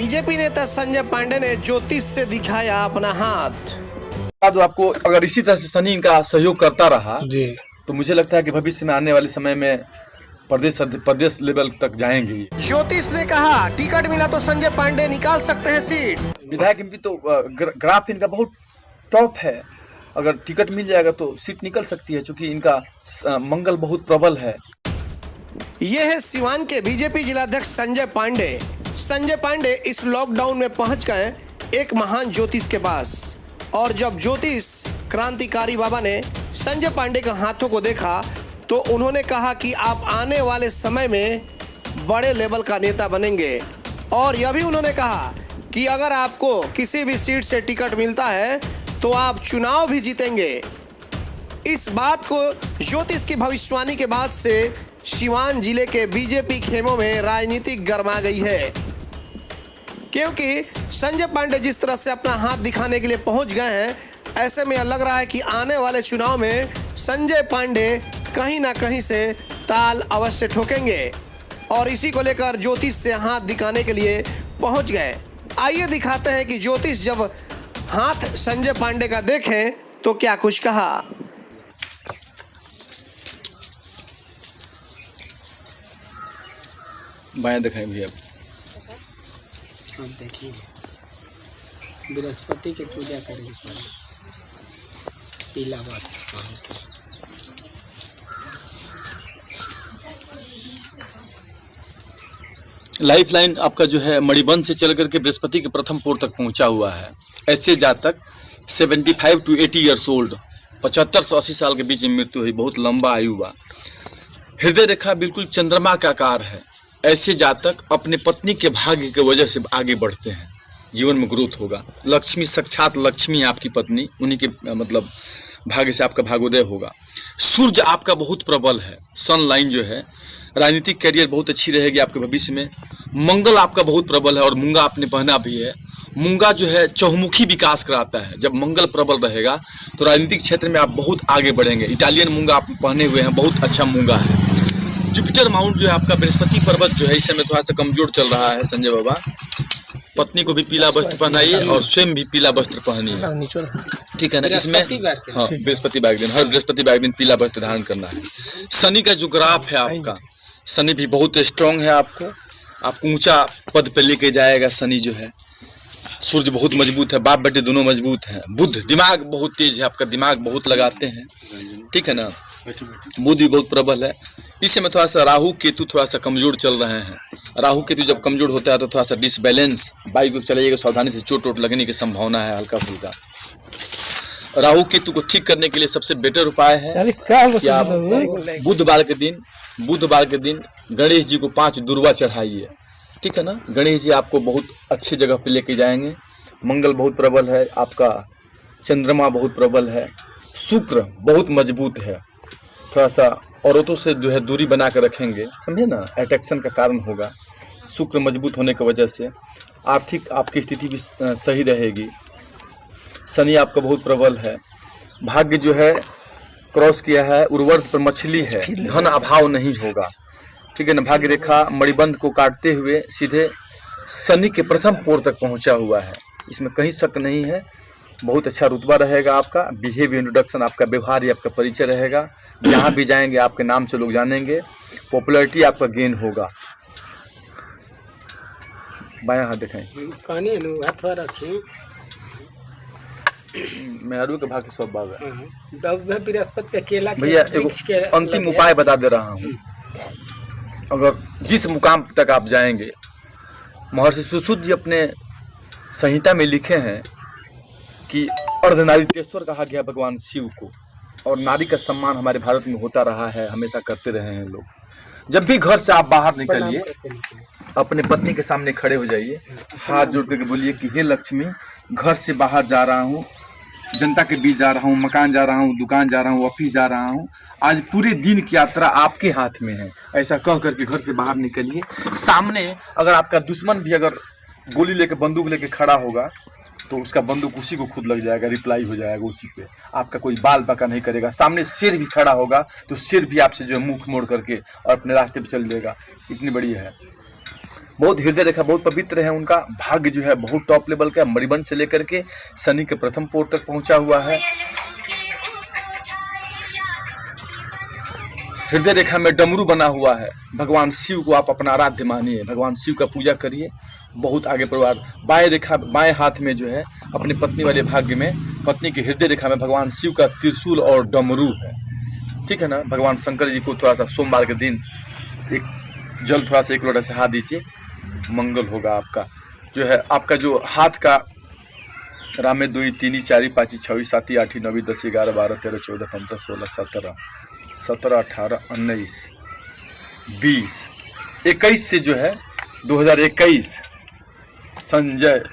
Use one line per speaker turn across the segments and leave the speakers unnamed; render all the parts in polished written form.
BJP नेता संजय पांडे ने ज्योतिष से दिखाया अपना हाथ।
तो आपको अगर इसी तरह से सनी का सहयोग करता रहा
जी
तो मुझे लगता है कि भविष्य में आने वाले समय में प्रदेश लेवल तक जाएंगे।
ज्योतिष ने कहा टिकट मिला तो संजय पांडे निकाल सकते हैं सीट।
विधायक एमपी तो ग्राफ इनका बहुत टॉप है, अगर टिकट मिल जाएगा तो सीट निकल सकती है, क्योंकि इनका मंगल बहुत प्रबल है।
ये है सिवान के बीजेपी जिलाध्यक्ष संजय पांडे। संजय पांडे इस लॉकडाउन में पहुंच गए एक महान ज्योतिष के पास, और जब ज्योतिष क्रांतिकारी बाबा ने संजय पांडे के हाथों को देखा तो उन्होंने कहा कि आप आने वाले समय में बड़े लेवल का नेता बनेंगे। और यह भी उन्होंने कहा कि अगर आपको किसी भी सीट से टिकट मिलता है तो आप चुनाव भी जीतेंगे। इस बात को ज्योतिष की भविष्यवाणी के बाद से सिवान जिले के बीजेपी खेमों में राजनीति गरमा गई है, क्योंकि संजय पांडे जिस तरह से अपना हाथ दिखाने के लिए पहुंच गए हैं, ऐसे में लग रहा है कि आने वाले चुनाव में संजय पांडे कहीं ना कहीं से ताल अवश्य ठोकेंगे। और इसी को लेकर ज्योतिष से हाथ दिखाने के लिए पहुंच गए। आइए दिखाते हैं कि ज्योतिष जब हाथ संजय पांडे का देखें तो क्या कुछ कहा।
बाएं दिखाएं भैया।
अब देखिए बृहस्पति की पूजा करेंगे, पीला वस्त्र पहन के।
लाइफ लाइन आपका जो है मणिबंध से चल करके बृहस्पति के प्रथम पोर तक पहुंचा हुआ है। ऐसे जातक 75 to 80 ईयर्स ओल्ड, 75 से 80 साल के बीच में मृत्यु हुई, बहुत लंबा आयु हुआ। हृदय रेखा बिल्कुल चंद्रमा का आकार है। ऐसे जातक अपने पत्नी के भाग्य की वजह से आगे बढ़ते हैं, जीवन में ग्रोथ होगा। लक्ष्मी, साक्षात लक्ष्मी है आपकी पत्नी, उन्हीं के मतलब भाग्य से आपका भाग्योदय होगा। सूर्य आपका बहुत प्रबल है, सन लाइन जो है, राजनीतिक करियर बहुत अच्छी रहेगी आपके भविष्य में। मंगल आपका बहुत प्रबल है, और मूंगा आपने पहना भी है। मूंगा जो है चहुमुखी विकास कराता है। जब मंगल प्रबल रहेगा तो राजनीतिक क्षेत्र में आप बहुत आगे बढ़ेंगे। इटालियन मूंगा आप पहने हुए हैं, बहुत अच्छा मूंगा है। जुपिटर माउंट जो है आपका, बृहस्पति पर्वत जो है इस समय थोड़ा सा कमजोर चल रहा है। संजय बाबा, पत्नी को भी पीला वस्त्र पहनाइए और स्वयं भी पीला वस्त्र पहनिए, ठीक है ना। इसमें हाँ, बृहस्पतिवार के दिन, हर बृहस्पतिवार के दिन पीला वस्त्र धारण करना है। शनि का जो ग्राफ है आपका, शनि भी बहुत स्ट्रांग है आपको ऊंचा पद पे लेके जाएगा शनि जो है। सूर्य बहुत मजबूत है, बाप बेटे दोनों मजबूत हैं। बुध, दिमाग बहुत तेज है आपका, दिमाग बहुत लगाते हैं, ठीक है ना। बुध भी बहुत प्रबल है। इस समय थोड़ा सा राहु केतु थोड़ा सा कमजोर चल रहे हैं। राहु केतु जब कमजोर होता है तो थोड़ा सा डिसबैलेंस, बाइक में चलाइएगा सावधानी से, चोट लगने की संभावना है हल्का फुल्का। राहु केतु को ठीक करने के लिए सबसे बेटर उपाय है कि आप बुधवार के दिन गणेश जी को 5 दुर्वा चढ़ाइए, ठीक है ना। गणेश जी आपको बहुत अच्छी जगह पे लेके जाएंगे। मंगल बहुत प्रबल है आपका, चंद्रमा बहुत प्रबल है, शुक्र बहुत मजबूत है। थोड़ा सा औरतों से जो है दूरी बना कर रखेंगे, समझे ना, अट्रैक्शन का कारण होगा। शुक्र मजबूत होने की वजह से आर्थिक आपकी स्थिति भी सही रहेगी। शनि आपका बहुत प्रबल है। भाग्य जो है क्रॉस किया है, उर्वर्त पर मछली है, धन अभाव नहीं होगा, ठीक है ना। भाग्य रेखा मणिबंध को काटते हुए सीधे शनि के प्रथम पोर तक पहुंचा हुआ है, इसमें कहीं शक नहीं है। बहुत अच्छा रुतबा रहेगा आपका, बिहेव इंट्रोडक्शन, आपका व्यवहार ही आपका परिचय रहेगा। जहाँ भी जाएंगे आपके नाम से लोग जानेंगे, पॉपुलैरिटी आपका गेन होगा। बायां हाथ दिखाएं। मेहरू के भाग से सब बाग है भैया। एक अंतिम उपाय बता दे रहा हूँ। अगर जिस मुकाम तक आप जाएंगे, महर्षि सुश्रुत जी अपने संहिता में लिखे हैं कि अर्धनारीश्वर कहा गया भगवान शिव को, और नारी का सम्मान हमारे भारत में होता रहा है, हमेशा करते रहे हैं लोग। जब भी घर से आप बाहर निकलिए, अपने पत्नी के सामने खड़े हो जाइए, हाथ जोड़ करके बोलिए कि हे लक्ष्मी, घर से बाहर जा रहा हूँ, जनता के बीच जा रहा हूँ, मकान जा रहा हूँ, दुकान जा रहा हूँ, ऑफिस जा रहा हूँ, आज पूरे दिन की यात्रा आपके हाथ में है। ऐसा कह करके घर से बाहर निकलिए। सामने अगर आपका दुश्मन भी अगर गोली लेके, बंदूक लेके खड़ा होगा तो उसका बंदूक उसी को खुद लग जाएगा, रिप्लाई हो जाएगा उसी पे, आपका कोई बाल बाका नहीं करेगा। सामने शेर भी खड़ा होगा तो शेर भी आपसे जो है मुंह मोड़ करके और अपने रास्ते पे चल देगा। इतनी बड़ी है। बहुत हृदय रेखा बहुत पवित्र है, उनका भाग्य जो है बहुत टॉप लेवल का, मणिबंध से लेकर के शनि के प्रथम पोर तक पहुंचा हुआ है। हृदय रेखा में डमरू बना हुआ है। भगवान शिव को आप अपना आराध्य मानिए, भगवान शिव का पूजा करिए, बहुत आगे परिवार। बाएं रेखा बाएं हाथ में जो है अपनी पत्नी वाले भाग्य में, पत्नी की हृदय रेखा में भगवान शिव का त्रिशूल और डमरू है, ठीक है ना। भगवान शंकर जी को थोड़ा सा सोमवार के दिन एक जल थोड़ा सा 1 लोटा से हाथ दीजिए, मंगल होगा आपका। जो है आपका जो हाथ का रामे 2 3 4 5 6 7 8 9 10 11 12 13 14 15 16 17 17 18 19 20 21 से जो है 2021 संजय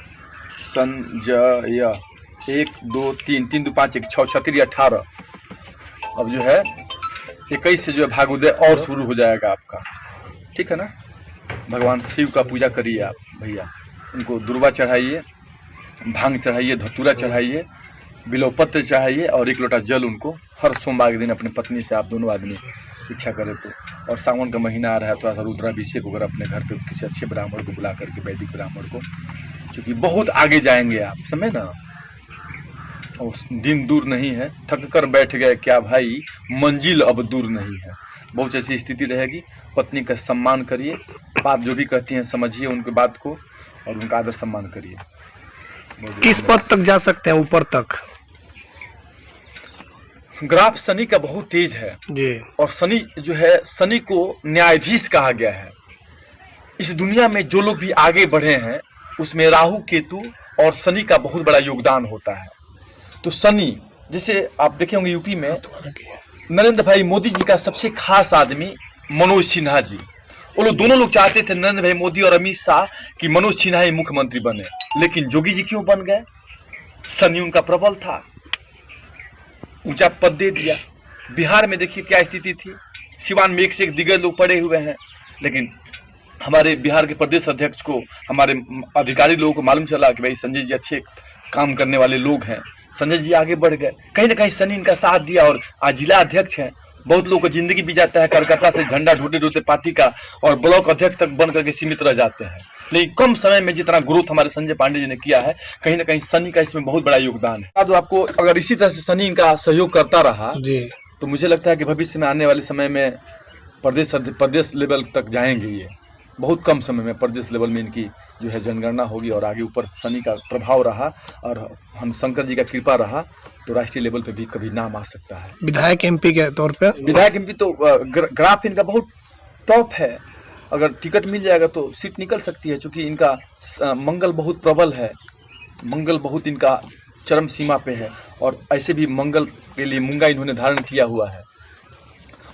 1 2 3 3 2 5 1 6 36 18 अब जो है 21 से जो है भागोदय और शुरू हो जाएगा आपका, ठीक है ना। भगवान शिव का पूजा करिए आप भैया, उनको दुर्वा चढ़ाइए, भांग चढ़ाइए, धतूरा चढ़ाइए, बिल्वपत्र चढ़ाइए और 1 लोटा जल उनको हर सोमवार के दिन अपनी पत्नी से आप दोनों आदमी इच्छा करें तो। और सावन का महीना आ रहा है, थोड़ा सा रुद्राभिषेक होकर अपने घर पे किसी अच्छे ब्राह्मण को बुला करके, वैदिक ब्राह्मण को, क्योंकि बहुत आगे जाएंगे आप, समझे ना। और दिन दूर नहीं है, थक कर बैठ गए क्या भाई, मंजिल अब दूर नहीं है। बहुत ऐसी स्थिति रहेगी। पत्नी का सम्मान करिए, बात जो भी कहती हैं समझिए उनकी बात को और उनका आदर सम्मान करिए।
किस पद तक जा सकते हैं, ऊपर तक?
ग्राफ शनि का बहुत तेज है
जी,
और शनि जो है, शनि को न्यायाधीश कहा गया है। इस दुनिया में जो लोग भी आगे बढ़े हैं उसमें राहु केतु और शनि का बहुत बड़ा योगदान होता है। तो शनि, जैसे आप देखे होंगे यूपी में नरेंद्र भाई मोदी जी का सबसे खास आदमी मनोज सिन्हा जी, वो लोग दोनों लोग चाहते थे नरेंद्र भाई मोदी और अमित शाह कि मनोज सिन्हा ही मुख्यमंत्री बने, लेकिन जोगी जी क्यों बन गए? शनि उनका प्रबल था, ऊंचा पद दे दिया। बिहार में देखिए क्या स्थिति थी, सिवान में 1 से 1 दिग्गज लोग पड़े हुए हैं, लेकिन हमारे बिहार के प्रदेश अध्यक्ष को, हमारे अधिकारी लोगों को मालूम चला कि भाई संजय जी अच्छे काम करने वाले लोग हैं, संजय जी आगे बढ़ गए। कहीं ना कहीं शनि इनका साथ दिया और आज जिला अध्यक्ष हैं। बहुत लोगों को जिंदगी भी जाता है कलकत्ता से झंडा ढूंढते ढूंढते पार्टी का और ब्लॉक अध्यक्ष तक बन करके सीमित रह जाते हैं, लेकिन कम समय में जितना ग्रोथ हमारे संजय पांडे जी ने किया है, कहीं ना कहीं शनि का इसमें बहुत बड़ा योगदान है। तो आपको अगर इसी तरह से शनि इनका सहयोग करता रहा
जी,
तो मुझे लगता है कि भविष्य में आने वाले समय में प्रदेश लेवल तक जाएंगे। ये बहुत कम समय में प्रदेश लेवल में इनकी जो है जनगणना होगी और आगे ऊपर शनि का प्रभाव रहा और हम शंकर जी का कृपा रहा तो राष्ट्रीय लेवल पे भी कभी नाम आ सकता है।
विधायक एमपी के तौर पे,
विधायक एमपी तो ग्राफ इनका बहुत टॉप है। अगर टिकट मिल जाएगा तो सीट निकल सकती है, क्योंकि इनका मंगल बहुत प्रबल है, मंगल बहुत इनका चरम सीमा पे है। और ऐसे भी मंगल के लिए मूंगा इन्होंने धारण किया हुआ है।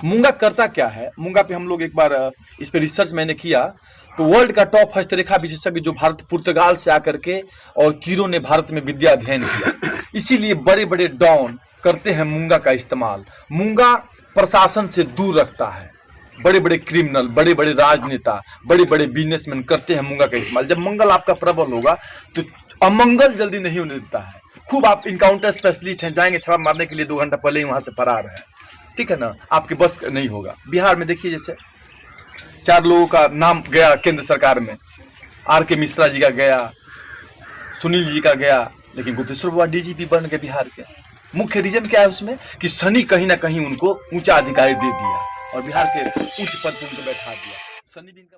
मूंगा करता क्या है, मूंगा पे हम लोग एक बार इस पे रिसर्च मैंने किया तो वर्ल्ड का टॉप हस्तरेखा विशेषज्ञ जो भारत पुर्तगाल से आकर के और कीरो ने भारत में विद्या अध्ययन किया, इसीलिए बड़े बड़े डॉन करते हैं मूंगा का इस्तेमाल। मूंगा प्रशासन से दूर रखता है, बड़े बड़े क्रिमिनल, बड़े बड़े राजनेता, बड़े बड़े बिजनेसमैन करते हैं मूंगा का इस्तेमाल। जब मंगल आपका प्रबल होगा तो अमंगल जल्दी नहीं होने देता है। खूब आप इनकाउंटर स्पेशलिस्ट हैं, जाएंगे छापा मारने के लिए 2 घंटा पहले ही वहां से फरार है, ठीक है ना, आपके बस नहीं होगा। बिहार में देखिए जैसे 4 लोगों का नाम गया केंद्र सरकार में, आर.के. मिश्रा जी का गया, सुनील जी का गया, लेकिन गुप्तेश्वर बाबा डीजीपी बन गए बिहार के। मुख्य रीजन क्या है उसमें कि शनि कहीं ना कहीं उनको ऊंचा अधिकारी दे दिया और बिहार के उच्च पद पर उनको बैठा दिया। शनि भी इनका